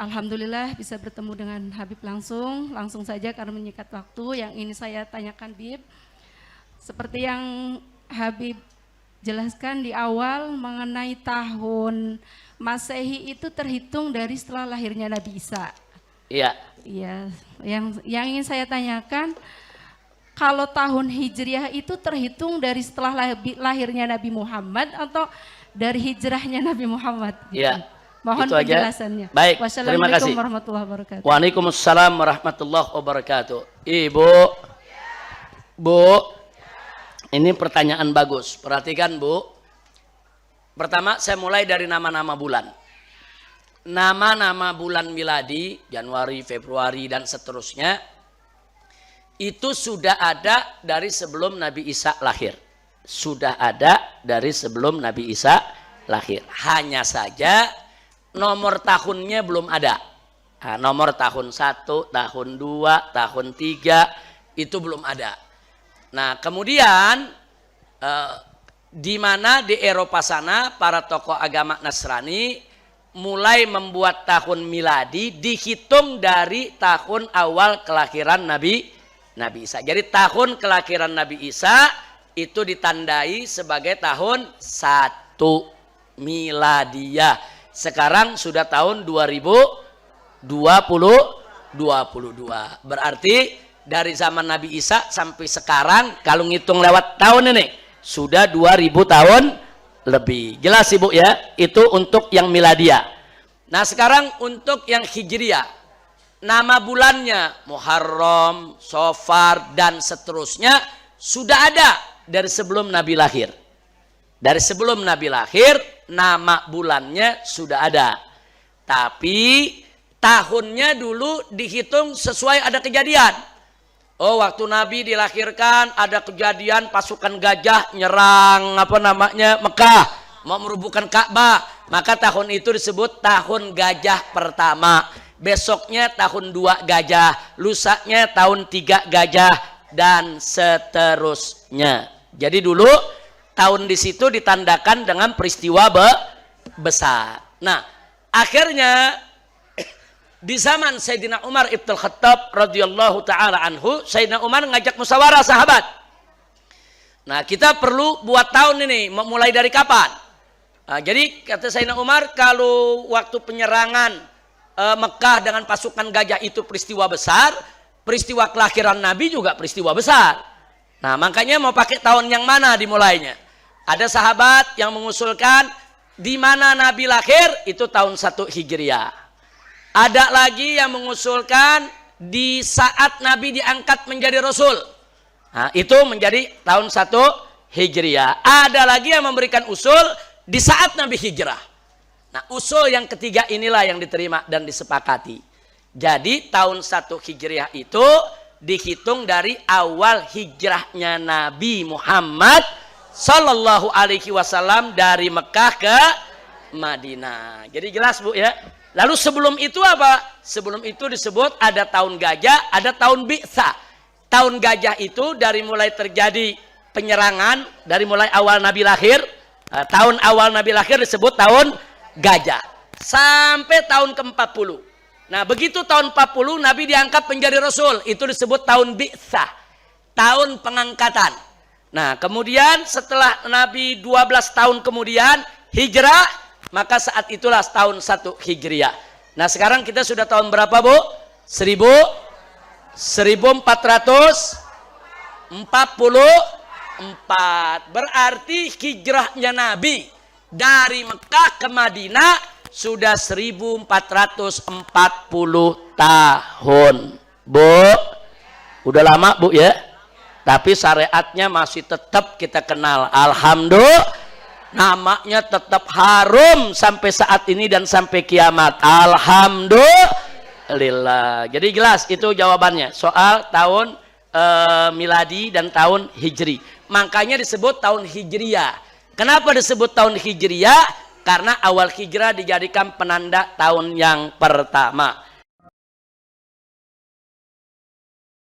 Alhamdulillah bisa bertemu dengan Habib langsung saja karena menyikat waktu. Yang ini saya tanyakan Bib, seperti yang Habib jelaskan di awal mengenai tahun Masehi itu terhitung dari setelah lahirnya Nabi Isa. Iya. Iya, yang ingin saya tanyakan, kalau tahun Hijriah itu terhitung dari setelah lahirnya Nabi Muhammad atau dari hijrahnya Nabi Muhammad? Iya. Mohon itu penjelasannya. Aja. Baik, terima kasih. Wassalamualaikum warahmatullahi wabarakatuh. Waalaikumsalam warahmatullahi wabarakatuh. Ibu, Bu, ini pertanyaan bagus. Perhatikan Bu. Pertama saya mulai dari nama-nama bulan. Nama-nama bulan miladi, Januari, Februari dan seterusnya, itu sudah ada dari sebelum Nabi Isa lahir. Sudah ada dari sebelum Nabi Isa lahir. Hanya saja nomor tahunnya belum ada. Nah, nomor tahun 1, tahun 2, tahun 3 itu belum ada. Nah, kemudian di mana di Eropa sana para tokoh agama Nasrani mulai membuat tahun miladi dihitung dari tahun awal kelahiran Nabi Isa. Jadi tahun kelahiran Nabi Isa itu ditandai sebagai tahun 1 miladiyah. Sekarang sudah tahun 2022. Berarti dari zaman Nabi Isa sampai sekarang kalau ngitung lewat tahun ini sudah 2000 tahun lebih. Jelas Ibu ya? Itu untuk yang miladiyah. Nah, sekarang untuk yang hijriyah. Nama bulannya Muharram, Safar dan seterusnya sudah ada dari sebelum Nabi lahir. Dari sebelum Nabi lahir, nama bulannya sudah ada. Tapi tahunnya dulu dihitung sesuai ada kejadian. Oh, waktu Nabi dilahirkan ada kejadian pasukan gajah nyerang Mekah, mau merubuhkan Ka'bah. Maka tahun itu disebut tahun gajah pertama. Besoknya tahun 2 gajah, lusanya tahun 3 gajah dan seterusnya. Jadi dulu tahun di situ ditandakan dengan peristiwa besar. Nah, akhirnya di zaman Sayyidina Umar Ibn Khattab radhiyallahu taala anhu, Sayyidina Umar ngajak musyawarah sahabat. Nah, kita perlu buat tahun ini, mulai dari kapan? Nah, jadi kata Sayyidina Umar, kalau waktu penyerangan Mekah dengan pasukan gajah itu peristiwa besar, peristiwa kelahiran Nabi juga peristiwa besar. Nah, makanya mau pakai tahun yang mana dimulainya? Ada sahabat yang mengusulkan di mana Nabi lahir itu tahun 1 Hijriah. Ada lagi yang mengusulkan di saat Nabi diangkat menjadi Rasul. Nah, itu menjadi tahun 1 Hijriah. Ada lagi yang memberikan usul di saat Nabi hijrah. Nah, usul yang ketiga inilah yang diterima dan disepakati. Jadi tahun 1 Hijriah itu dihitung dari awal hijrahnya Nabi Muhammad Sallallahu Alaihi Wasallam dari Mekah ke Madinah. Jadi jelas Bu ya. Lalu sebelum itu apa? Sebelum itu disebut ada tahun gajah, ada tahun bi'tsa. Tahun gajah itu dari mulai terjadi penyerangan, dari mulai awal Nabi lahir, tahun awal Nabi lahir disebut tahun gajah. Sampai tahun ke-40. Nah, begitu tahun 40 Nabi diangkat menjadi Rasul, itu disebut tahun bi'tsa, tahun pengangkatan. Nah, kemudian setelah Nabi 12 tahun kemudian hijrah, maka saat itulah tahun 1 Hijriah. Nah, sekarang kita sudah tahun berapa Bu? 1444. Berarti hijrahnya Nabi dari Mekah ke Madinah sudah 1440 tahun. Bu, udah lama Bu ya? Tapi syariatnya masih tetap kita kenal. Alhamdulillah, namanya tetap harum sampai saat ini dan sampai kiamat. Alhamdulillah. Jadi jelas itu jawabannya soal tahun miladi dan tahun hijri. Makanya disebut tahun hijriyah. Kenapa disebut tahun hijriyah? Karena awal hijrah dijadikan penanda tahun yang pertama.